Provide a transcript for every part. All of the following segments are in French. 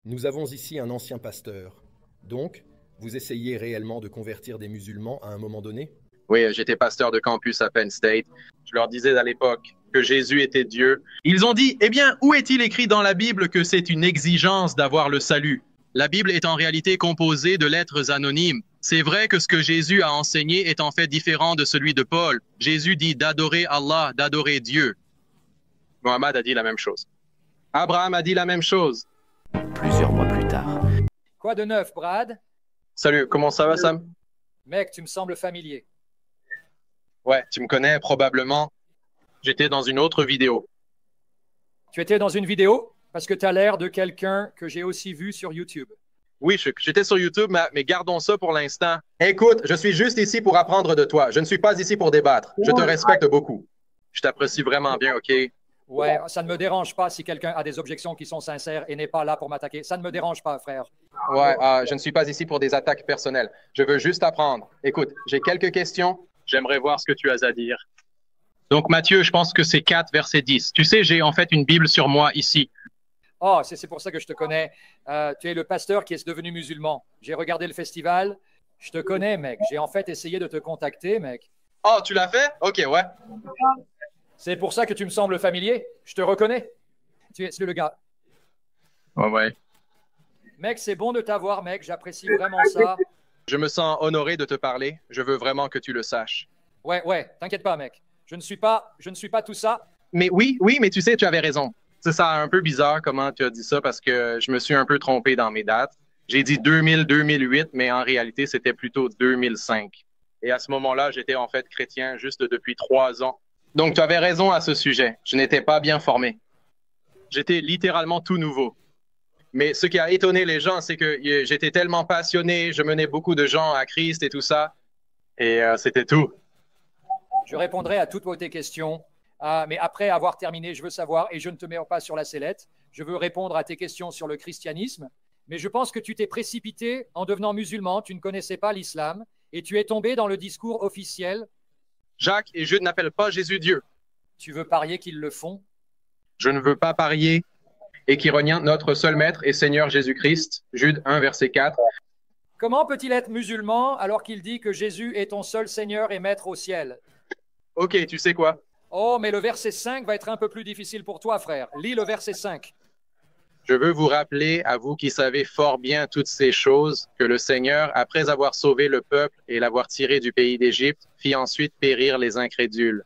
Nous avons ici un ancien pasteur. Donc, vous essayez réellement de convertir des musulmans à un moment donné? Oui, j'étais pasteur de campus à Penn State. Je leur disais à l'époque que Jésus était Dieu. Ils ont dit, eh bien, où est-il écrit dans la Bible que c'est une exigence d'avoir le salut? La Bible est en réalité composée de lettres anonymes. C'est vrai que ce que Jésus a enseigné est en fait différent de celui de Paul. Jésus dit d'adorer Allah, d'adorer Dieu. Mohammed a dit la même chose. Abraham a dit la même chose. Plusieurs mois plus tard. Quoi de neuf, Brad? Salut, comment ça va, Sam? Mec, tu me sembles familier. Ouais, tu me connais probablement. J'étais dans une autre vidéo. Tu étais dans une vidéo? Parce que tu as l'air de quelqu'un que j'ai aussi vu sur YouTube. Oui, j'étais sur YouTube, mais gardons ça pour l'instant. Écoute, je suis juste ici pour apprendre de toi. Je ne suis pas ici pour débattre. Je te respecte beaucoup. Je t'apprécie vraiment bien, OK? Ouais, ça ne me dérange pas si quelqu'un a des objections qui sont sincères et n'est pas là pour m'attaquer. Ça ne me dérange pas, frère. Ouais, je ne suis pas ici pour des attaques personnelles. Je veux juste apprendre. Écoute, j'ai quelques questions. J'aimerais voir ce que tu as à dire. Donc, Matthieu, je pense que c'est 4, verset 10. Tu sais, j'ai en fait une Bible sur moi ici. Oh, c'est pour ça que je te connais. Tu es le pasteur qui est devenu musulman. J'ai regardé le festival. Je te connais, mec. J'ai en fait essayé de te contacter, mec. Oh, tu l'as fait? OK, ouais. C'est pour ça que tu me sembles familier. Je te reconnais. Tu es le gars. Ouais. Mec, c'est bon de t'avoir, mec. J'apprécie vraiment ça. Je me sens honoré de te parler. Je veux vraiment que tu le saches. Ouais, t'inquiète pas, mec. Je ne suis pas tout ça. Mais oui, mais tu sais, tu avais raison. C'est ça un peu bizarre comment tu as dit ça parce que je me suis un peu trompé dans mes dates. J'ai dit 2000-2008, mais en réalité, c'était plutôt 2005. Et à ce moment-là, j'étais en fait chrétien juste depuis 3 ans. Donc, tu avais raison à ce sujet. Je n'étais pas bien formé. J'étais littéralement tout nouveau. Mais ce qui a étonné les gens, c'est que j'étais tellement passionné, je menais beaucoup de gens à Christ et tout ça. Et c'était tout. Je répondrai à toutes tes questions. Mais après avoir terminé, je veux savoir, et je ne te mets pas sur la sellette, je veux répondre à tes questions sur le christianisme. Mais je pense que tu t'es précipité en devenant musulman, tu ne connaissais pas l'islam, et tu es tombé dans le discours officiel. Jacques et Jude n'appellent pas Jésus Dieu. Tu veux parier qu'ils le font? Je ne veux pas parier. Et qui renie notre seul maître et Seigneur Jésus-Christ. Jude 1, verset 4. Comment peut-il être musulman alors qu'il dit que Jésus est ton seul Seigneur et maître au ciel? Ok, tu sais quoi? Oh, mais le verset 5 va être un peu plus difficile pour toi, frère. Lis le verset 5. Je veux vous rappeler, à vous qui savez fort bien toutes ces choses, que le Seigneur, après avoir sauvé le peuple et l'avoir tiré du pays d'Égypte, fit ensuite périr les incrédules.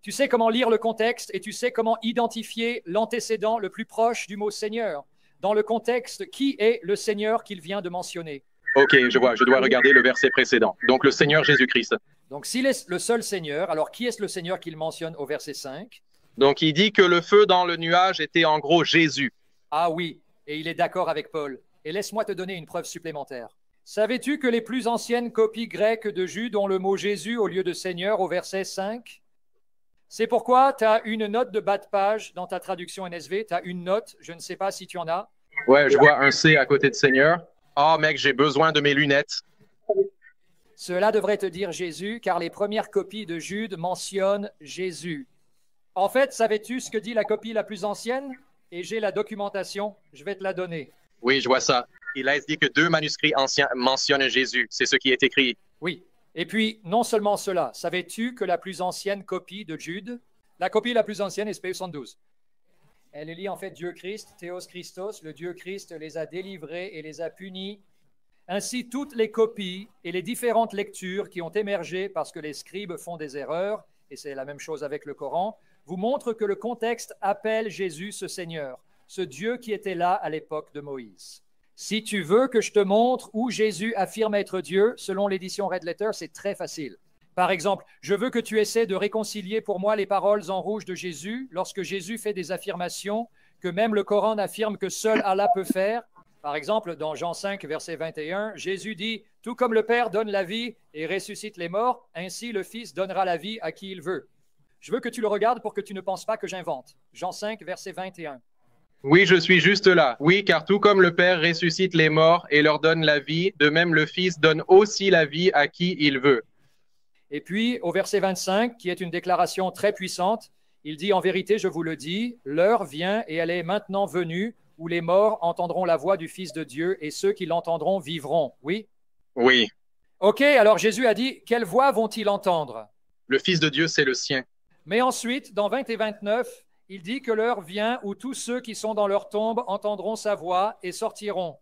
Tu sais comment lire le contexte et tu sais comment identifier l'antécédent le plus proche du mot Seigneur. Dans le contexte, qui est le Seigneur qu'il vient de mentionner? Ok, je vois, je dois regarder le verset précédent. Donc le Seigneur Jésus-Christ. Donc s'il est le seul Seigneur, alors qui est-ce le Seigneur qu'il mentionne au verset 5? Donc il dit que le feu dans le nuage était en gros Jésus. Ah oui, et il est d'accord avec Paul. Et laisse-moi te donner une preuve supplémentaire. Savais-tu que les plus anciennes copies grecques de Jude ont le mot Jésus au lieu de Seigneur au verset 5? C'est pourquoi tu as une note de bas de page dans ta traduction NSV. Tu as une note, je ne sais pas si tu en as. Ouais, je vois un C à côté de Seigneur. Ah, mec, j'ai besoin de mes lunettes. Cela devrait te dire Jésus, car les premières copies de Jude mentionnent Jésus. En fait, savais-tu ce que dit la copie la plus ancienne? Et j'ai la documentation, je vais te la donner. Oui, je vois ça. Il a dit que 2 manuscrits anciens mentionnent Jésus. C'est ce qui est écrit. Oui. Et puis, non seulement cela, savais-tu que la plus ancienne copie de Jude, la copie la plus ancienne est SP 72. Elle lit en fait Dieu Christ, Théos Christos, le Dieu Christ les a délivrés et les a punis. Ainsi, toutes les copies et les différentes lectures qui ont émergé parce que les scribes font des erreurs, et c'est la même chose avec le Coran, vous montrent que le contexte appelle Jésus ce Seigneur, ce Dieu qui était là à l'époque de Moïse. Si tu veux que je te montre où Jésus affirme être Dieu, selon l'édition Red Letter, c'est très facile. Par exemple, je veux que tu essaies de réconcilier pour moi les paroles en rouge de Jésus lorsque Jésus fait des affirmations que même le Coran affirme que seul Allah peut faire. Par exemple, dans Jean 5, verset 21, Jésus dit « Tout comme le Père donne la vie et ressuscite les morts, ainsi le Fils donnera la vie à qui il veut. » Je veux que tu le regardes pour que tu ne penses pas que j'invente. Jean 5, verset 21. Oui, je suis juste là. Oui, car tout comme le Père ressuscite les morts et leur donne la vie, de même le Fils donne aussi la vie à qui il veut. Et puis, au verset 25, qui est une déclaration très puissante, il dit « En vérité, je vous le dis, l'heure vient et elle est maintenant venue où les morts entendront la voix du Fils de Dieu et ceux qui l'entendront vivront. Oui? Oui. Ok, alors Jésus a dit, quelle voix vont-ils entendre? Le Fils de Dieu, c'est le sien. Mais ensuite, dans 20 et 29, il dit que l'heure vient où tous ceux qui sont dans leur tombe entendront sa voix et sortiront.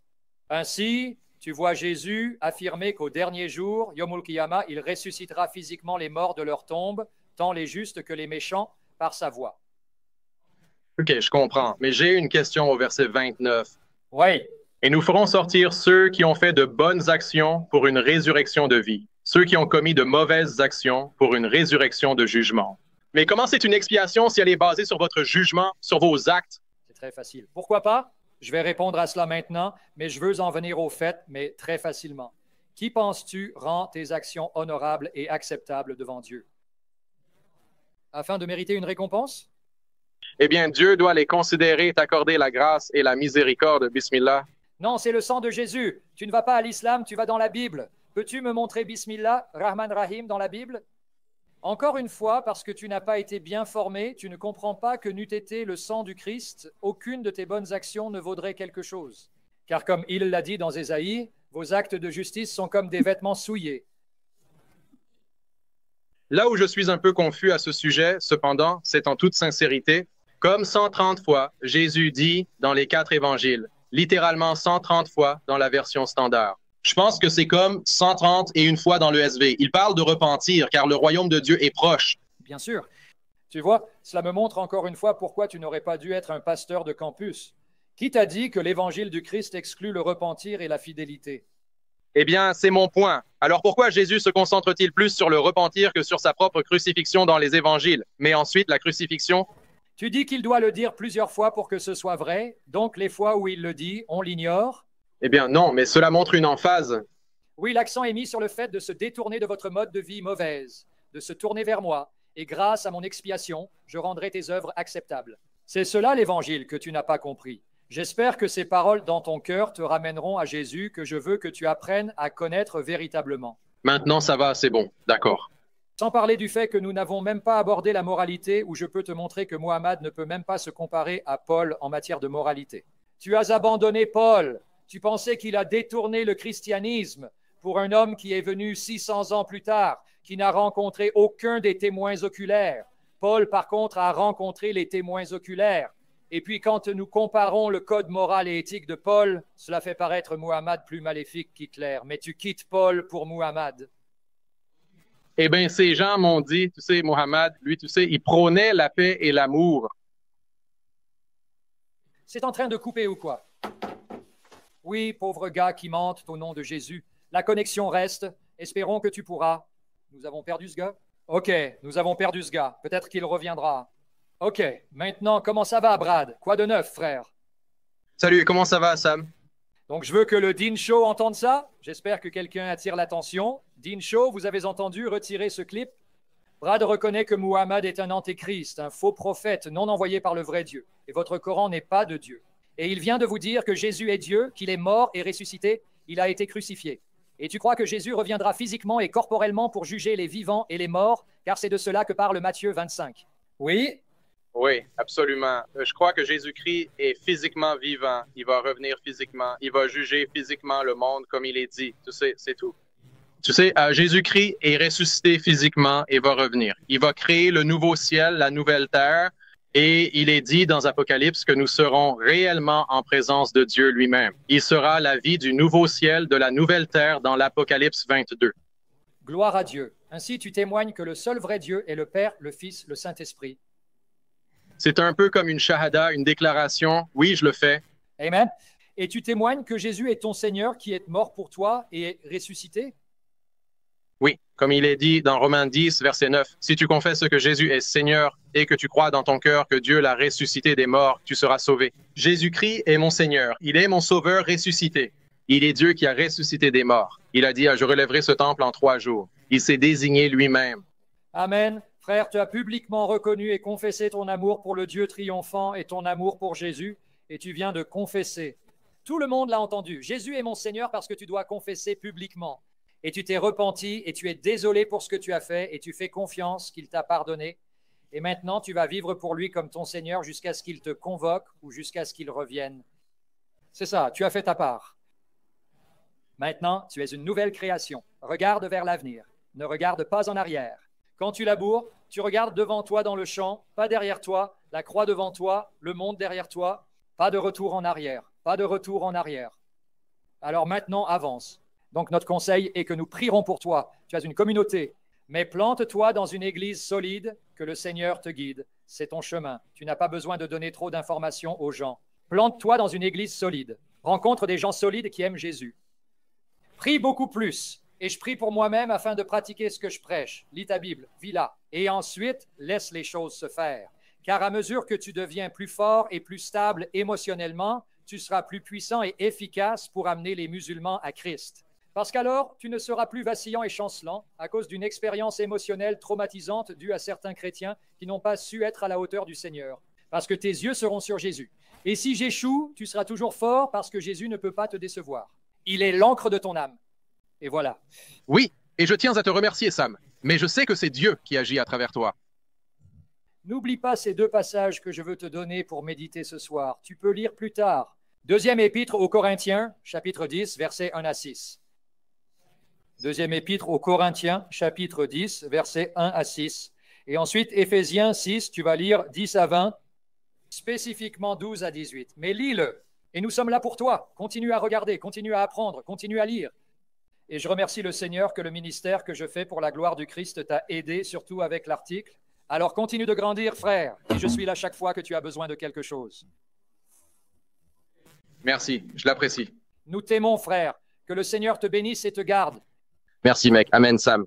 Ainsi, tu vois Jésus affirmer qu'au dernier jour, Yomul Kiyama, il ressuscitera physiquement les morts de leur tombe, tant les justes que les méchants, par sa voix. OK, je comprends. Mais j'ai une question au verset 29. Oui. Et nous ferons sortir ceux qui ont fait de bonnes actions pour une résurrection de vie, ceux qui ont commis de mauvaises actions pour une résurrection de jugement. Mais comment c'est une expiation si elle est basée sur votre jugement, sur vos actes? C'est très facile. Pourquoi pas? Je vais répondre à cela maintenant, mais je veux en venir au fait, mais très facilement. Qui penses-tu rend tes actions honorables et acceptables devant Dieu? Afin de mériter une récompense? Eh bien, Dieu doit les considérer et t'accorder la grâce et la miséricorde. Bismillah. Non, c'est le sang de Jésus. Tu ne vas pas à l'islam, tu vas dans la Bible. Peux-tu me montrer Bismillah, Rahman Rahim dans la Bible? Encore une fois, parce que tu n'as pas été bien formé, tu ne comprends pas que n'eût été le sang du Christ, aucune de tes bonnes actions ne vaudrait quelque chose. Car comme il l'a dit dans Ésaïe, vos actes de justice sont comme des vêtements souillés. Là où je suis un peu confus à ce sujet, cependant, c'est en toute sincérité, comme 130 fois, Jésus dit dans les 4 évangiles, littéralement 130 fois dans la version standard. Je pense que c'est comme 131 fois dans le SV. Il parle de repentir, car le royaume de Dieu est proche. Bien sûr. Tu vois, cela me montre encore une fois pourquoi tu n'aurais pas dû être un pasteur de campus. Qui t'a dit que l'évangile du Christ exclut le repentir et la fidélité? Eh bien, c'est mon point. Alors pourquoi Jésus se concentre-t-il plus sur le repentir que sur sa propre crucifixion dans les évangiles? Mais ensuite, la crucifixion? Tu dis qu'il doit le dire plusieurs fois pour que ce soit vrai, donc les fois où il le dit, on l'ignore? Eh bien, non, mais cela montre une emphase. Oui, l'accent est mis sur le fait de se détourner de votre mode de vie mauvaise, de se tourner vers moi, et grâce à mon expiation, je rendrai tes œuvres acceptables. C'est cela l'évangile que tu n'as pas compris. J'espère que ces paroles dans ton cœur te ramèneront à Jésus que je veux que tu apprennes à connaître véritablement. Maintenant, ça va, c'est bon, d'accord. Sans parler du fait que nous n'avons même pas abordé la moralité, où je peux te montrer que Muhammad ne peut même pas se comparer à Paul en matière de moralité. Tu as abandonné Paul. Tu pensais qu'il a détourné le christianisme pour un homme qui est venu 600 ans plus tard, qui n'a rencontré aucun des témoins oculaires. Paul, par contre, a rencontré les témoins oculaires. Et puis, quand nous comparons le code moral et éthique de Paul, cela fait paraître Muhammad plus maléfique qu'Hitler. Mais tu quittes Paul pour Muhammad. Eh bien, ces gens m'ont dit, tu sais, Muhammad, lui, tu sais, il prônait la paix et l'amour. C'est en train de couper ou quoi? Oui, pauvre gars qui mente au nom de Jésus. La connexion reste. Espérons que tu pourras. Nous avons perdu ce gars? Ok, nous avons perdu ce gars. Peut-être qu'il reviendra. Ok, maintenant, comment ça va, Brad? Quoi de neuf, frère? Salut, comment ça va, Sam? Donc, je veux que le Dean Show entende ça. J'espère que quelqu'un attire l'attention. Dean Show, vous avez entendu retirer ce clip? Brad reconnaît que Muhammad est un antéchrist, un faux prophète non envoyé par le vrai Dieu. Et votre Coran n'est pas de Dieu. Et il vient de vous dire que Jésus est Dieu, qu'il est mort et ressuscité. Il a été crucifié. Et tu crois que Jésus reviendra physiquement et corporellement pour juger les vivants et les morts, car c'est de cela que parle Matthieu 25. Oui? Oui, absolument. Je crois que Jésus-Christ est physiquement vivant. Il va revenir physiquement. Il va juger physiquement le monde comme il est dit. Tu sais, c'est tout. Tu sais, Jésus-Christ est ressuscité physiquement et va revenir. Il va créer le nouveau ciel, la nouvelle terre. Et il est dit dans Apocalypse que nous serons réellement en présence de Dieu lui-même. Il sera la vie du nouveau ciel, de la nouvelle terre dans l'Apocalypse 22. Gloire à Dieu. Ainsi, tu témoignes que le seul vrai Dieu est le Père, le Fils, le Saint-Esprit. C'est un peu comme une shahada, une déclaration. Oui, je le fais. Amen. Et tu témoignes que Jésus est ton Seigneur qui est mort pour toi et est ressuscité? Oui, comme il est dit dans Romains 10, verset 9, « Si tu confesses que Jésus est Seigneur et que tu crois dans ton cœur que Dieu l'a ressuscité des morts, tu seras sauvé. » Jésus-Christ est mon Seigneur. Il est mon sauveur ressuscité. Il est Dieu qui a ressuscité des morts. Il a dit, « Je relèverai ce temple en 3 jours. » Il s'est désigné lui-même. Amen. Frère, tu as publiquement reconnu et confessé ton amour pour le Dieu triomphant et ton amour pour Jésus, et tu viens de confesser. Tout le monde l'a entendu. Jésus est mon Seigneur parce que tu dois confesser publiquement. Et tu t'es repenti et tu es désolé pour ce que tu as fait et tu fais confiance qu'il t'a pardonné. Et maintenant, tu vas vivre pour lui comme ton Seigneur jusqu'à ce qu'il te convoque ou jusqu'à ce qu'il revienne. C'est ça, tu as fait ta part. Maintenant, tu es une nouvelle création. Regarde vers l'avenir. Ne regarde pas en arrière. Quand tu laboures, tu regardes devant toi dans le champ, pas derrière toi, la croix devant toi, le monde derrière toi. Pas de retour en arrière. Pas de retour en arrière. Alors maintenant, avance. Donc notre conseil est que nous prierons pour toi. Tu as une communauté, mais plante-toi dans une église solide, que le Seigneur te guide. C'est ton chemin. Tu n'as pas besoin de donner trop d'informations aux gens. Plante-toi dans une église solide. Rencontre des gens solides qui aiment Jésus. Prie beaucoup plus. Et je prie pour moi-même afin de pratiquer ce que je prêche. Lis ta Bible, vis-la. Et ensuite, laisse les choses se faire. Car à mesure que tu deviens plus fort et plus stable émotionnellement, tu seras plus puissant et efficace pour amener les musulmans à Christ. Parce qu'alors, tu ne seras plus vacillant et chancelant à cause d'une expérience émotionnelle traumatisante due à certains chrétiens qui n'ont pas su être à la hauteur du Seigneur. Parce que tes yeux seront sur Jésus. Et si j'échoue, tu seras toujours fort parce que Jésus ne peut pas te décevoir. Il est l'encre de ton âme. Et voilà. Oui, et je tiens à te remercier, Sam. Mais je sais que c'est Dieu qui agit à travers toi. N'oublie pas ces deux passages que je veux te donner pour méditer ce soir. Tu peux lire plus tard. Deuxième épître aux Corinthiens, chapitre 10, versets 1 à 6. Deuxième épître aux Corinthiens, chapitre 10, versets 1 à 6. Et ensuite, Éphésiens 6, tu vas lire 10 à 20, spécifiquement 12 à 18. Mais lis-le. Et nous sommes là pour toi. Continue à regarder, continue à apprendre, continue à lire. Et je remercie le Seigneur que le ministère que je fais pour la gloire du Christ t'a aidé, surtout avec l'article. Alors continue de grandir, frère, et je suis là chaque fois que tu as besoin de quelque chose. Merci, je l'apprécie. Nous t'aimons, frère. Que le Seigneur te bénisse et te garde. Merci, mec. Amen, Sam.